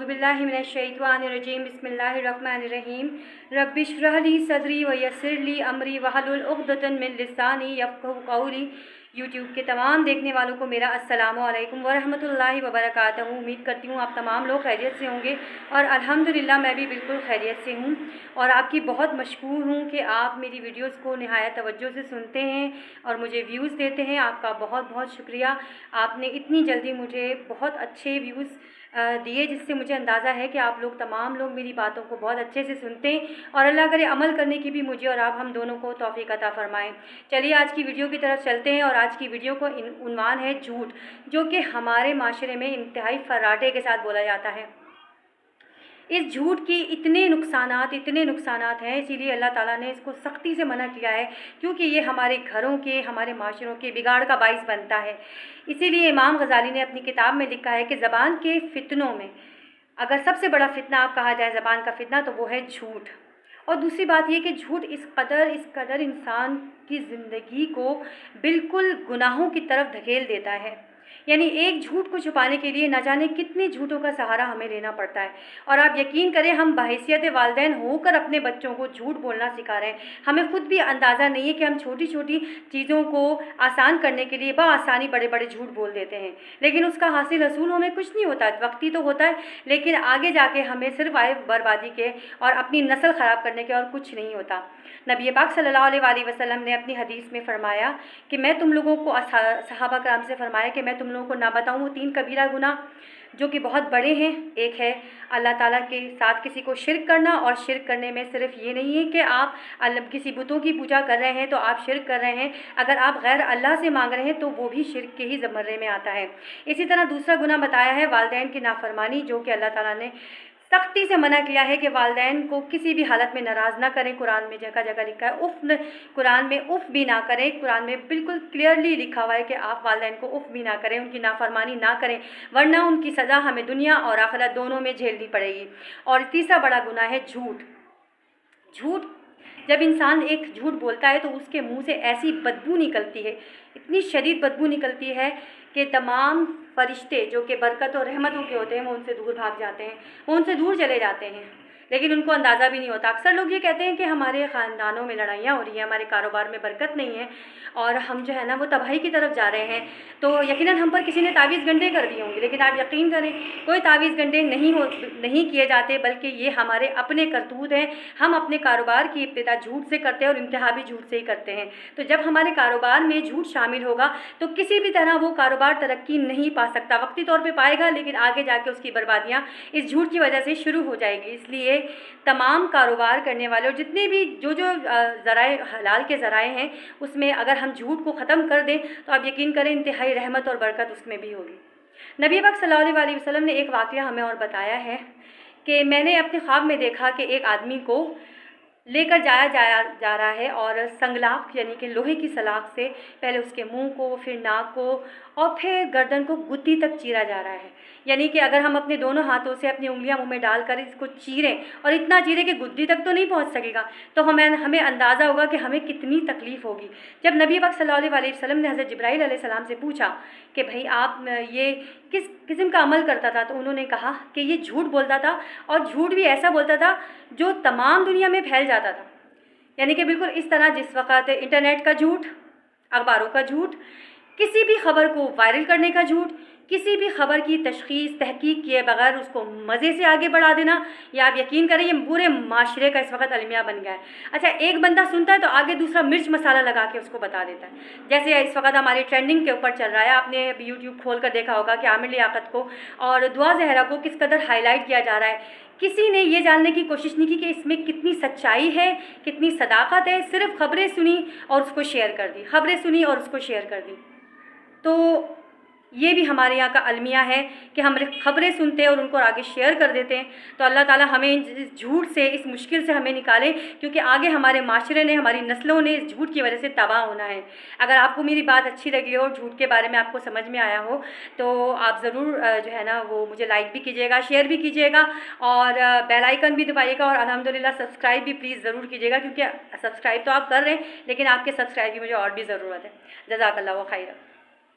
औज़ुबिल्लाहि मिनश्शैतानिर्रजीम बिस्मिल्लाहिर्रहमानिर्रहीम रब्बिश्रह ली सदरी व यस्सिर ली अमरी वहलुल उक़दतन मिन लिसानी यफ़क़हू क़ौली। यूट्यूब के तमाम देखने वालों को मेरा अस्सलामु अलैकुम व रहमतुल्लाहि व बरकातहू। उम्मीद करती हूँ आप तमाम लोग खैरियत से होंगे और अल्हम्दुलिल्लाह मैं भी बिल्कुल खैरियत से हूँ और आपकी बहुत मशकूर हूँ कि आप मेरी वीडियोस को निहायत तवज्जो से सुनते हैं और मुझे व्यूज़ देते हैं। आपका बहुत बहुत शुक्रिया। आपने इतनी जल्दी मुझे बहुत अच्छे व्यूज़ दिए, जिससे मुझे अंदाज़ा है कि आप लोग तमाम लोग मेरी बातों को बहुत अच्छे से सुनते हैं और अल्लाह करे अमल करने की भी मुझे और आप हम दोनों को तौफीक अता फरमाएं। चलिए आज की वीडियो की तरफ चलते हैं और आज की वीडियो को उन्वान है झूठ, जो कि हमारे माशरे में इंतहाई फर्राटे के साथ बोला जाता है। इस झूठ की इतने नुकसानात हैं, इसीलिए अल्लाह ताला ने इसको सख्ती से मना किया है, क्योंकि ये हमारे घरों के, हमारे माशरों के बिगाड़ का बाइस बनता है। इसीलिए इमाम गज़ाली ने अपनी किताब में लिखा है कि ज़बान के फितनों में अगर सबसे बड़ा फितना आप कहा जाए ज़बान का फितना तो वो है झूठ। और दूसरी बात ये कि झूठ इस कदर इंसान की ज़िंदगी को बिल्कुल गुनाहों की तरफ धकेल देता है। यानी एक झूठ को छुपाने के लिए न जाने कितने झूठों का सहारा हमें लेना पड़ता है। और आप यकीन करें, हम बहैसियत वालिदैन होकर अपने बच्चों को झूठ बोलना सिखा रहे हैं। हमें खुद भी अंदाज़ा नहीं है कि हम छोटी छोटी चीज़ों को आसान करने के लिए बआसानी बड़े बड़े झूठ बोल देते हैं, लेकिन उसका हासिल रसूल हमें कुछ नहीं होता। वक्ती तो होता है, लेकिन आगे जाके हमें सिर्फ आए बर्बादी के और अपनी नस्ल ख़राब करने के और कुछ नहीं होता। नबी पाक सल्लल्लाहु अलैहि वसल्लम ने अपनी हदीस में फरमाया कि मैं तुम लोगों को, सहाबा कराम से फरमाया कि मैं तुम लोगों को ना बताऊँ वो 3 कबीरा गुनाह जो कि बहुत बड़े हैं। एक है अल्लाह ताला के साथ किसी को शिर्क करना, और शिर्क करने में सिर्फ ये नहीं है कि आप किसी बुतों की पूजा कर रहे हैं तो आप शिर्क कर रहे हैं, अगर आप गैर अल्लाह से मांग रहे हैं तो वो भी शिर्क के ही ज़मरे में आता है। इसी तरह दूसरा गुनाह बताया है वालिदैन की नाफरमानी, जो कि अल्लाह ताला ने सख्ती से मना किया है कि वालिदैन को किसी भी हालत में नाराज़ ना करें। कुरान में जगह जगह लिखा है कुरान में उफ़ भी ना करें। कुरान में बिल्कुल क्लियरली लिखा हुआ है कि आप वालिदैन को उफ़ भी ना करें, उनकी नाफरमानी ना करें, वरना उनकी सज़ा हमें दुनिया और आखिरत दोनों में झेलनी पड़ेगी। और तीसरा बड़ा गुनाह है झूठ। जब इंसान एक झूठ बोलता है तो उसके मुंह से ऐसी बदबू निकलती है, इतनी शदीद बदबू निकलती है कि तमाम फरिश्ते जो कि बरकत और रहमतों के होते हैं वो उनसे दूर भाग जाते हैं, वो उनसे दूर चले जाते हैं, लेकिन उनको अंदाज़ा भी नहीं होता। अक्सर लोग ये कहते हैं कि हमारे ख़ानदानों में लड़ाइयाँ हो रही हैं, हमारे कारोबार में बरकत नहीं है और हम जो है ना वो तबाही की तरफ जा रहे हैं, तो यकीनन हम पर किसी ने तावीज़ गंडे कर दिए होंगे। लेकिन आप यकीन करें, कोई तावीज़ गंडे नहीं किए जाते, बल्कि ये हमारे अपने करतूत हैं। हम अपने कारोबार की इब्तिदा झूठ से करते हैं और इंतहा भी झूठ से ही करते हैं। तो जब हमारे कारोबार में झूठ शामिल होगा तो किसी भी तरह वो कारोबार तरक्की नहीं पा सकता। वक्ती तौर पर पाएगा, लेकिन आगे जाके उसकी बर्बादियाँ इस झूठ की वजह से शुरू हो जाएगी। इसलिए तमाम कारोबार करने वाले और जितने भी जो ज़राए हलाल के ज़राए हैं, उसमें अगर हम झूठ को ख़त्म कर दें तो आप यकीन करें इंतहाई रहमत और बरकत उसमें भी होगी। नबी पाक सल्लल्लाहु अलैहि वसल्लम ने एक वाक़या हमें और बताया है कि मैंने अपने ख्वाब में देखा कि एक आदमी को लेकर जा रहा है और संगलाख यानी कि लोहे की सलाख से पहले उसके मुंह को, फिर नाक को और फिर गर्दन को गुत्ती तक चीरा जा रहा है। यानी कि अगर हम अपने दोनों हाथों से अपनी उंगलियां मुंह में डालकर इसको चीरें और इतना चीरें कि गुत्ती तक तो नहीं पहुंच सकेगा, तो हमें अंदाज़ा होगा कि हमें कितनी तकलीफ़ होगी। जब नबी पाक सल्लल्लाहु अलैहि वसल्लम ने हज़रत जिब्राइल अलैहिस्सलाम से पूछा कि भाई आप ये किस किस्म का अमल करता था, तो उन्होंने कहा कि ये झूठ बोलता था, और झूठ भी ऐसा बोलता था जो तमाम दुनिया में फैल जाता था। यानी कि बिल्कुल इस तरह जिस वक़्त इंटरनेट का झूठ, अखबारों का झूठ, किसी भी खबर को वायरल करने का झूठ, किसी भी खबर की तशख़ीस तहकीक किए बगैर उसको मज़े से आगे बढ़ा देना, या आप यकीन करें ये पूरे माशरे का इस वक्त अलमिया बन गया है। अच्छा, एक बंदा सुनता है तो आगे दूसरा मिर्च मसाला लगा के उसको बता देता है। जैसे इस वक्त हमारी ट्रेंडिंग के ऊपर चल रहा है, आपने यूट्यूब खोल कर देखा होगा कि आमिर लियाकत को और दुआ ज़हरा को किस कदर हाईलाइट किया जा रहा है। किसी ने ये जानने की कोशिश नहीं की कि इसमें कितनी सच्चाई है, कितनी सदाकत है। सिर्फ खबरें सुनी और उसको शेयर कर दी, खबरें सुनी और उसको शेयर कर दी। तो ये भी हमारे यहाँ का अलमिया है कि हम खबरें सुनते हैं और उनको आगे शेयर कर देते हैं। तो अल्लाह ताला हमें इस झूठ से, इस मुश्किल से हमें निकाले, क्योंकि आगे हमारे माशरे ने, हमारी नस्लों ने इस झूठ की वजह से तबाह होना है। अगर आपको मेरी बात अच्छी लगी हो, झूठ के बारे में आपको समझ में आया हो, तो आप ज़रूर जो है ना वो मुझे लाइक भी कीजिएगा, शेयर भी कीजिएगा और बेल आइकन भी दबाइएगा, और अल्हम्दुलिल्लाह सब्सक्राइब भी प्लीज़ ज़रूर कीजिएगा, क्योंकि सब्सक्राइब तो आप कर रहे हैं लेकिन आपके सब्सक्राइब की मुझे और भी ज़रूरत है। जज़ाकल्लाहु खैरन।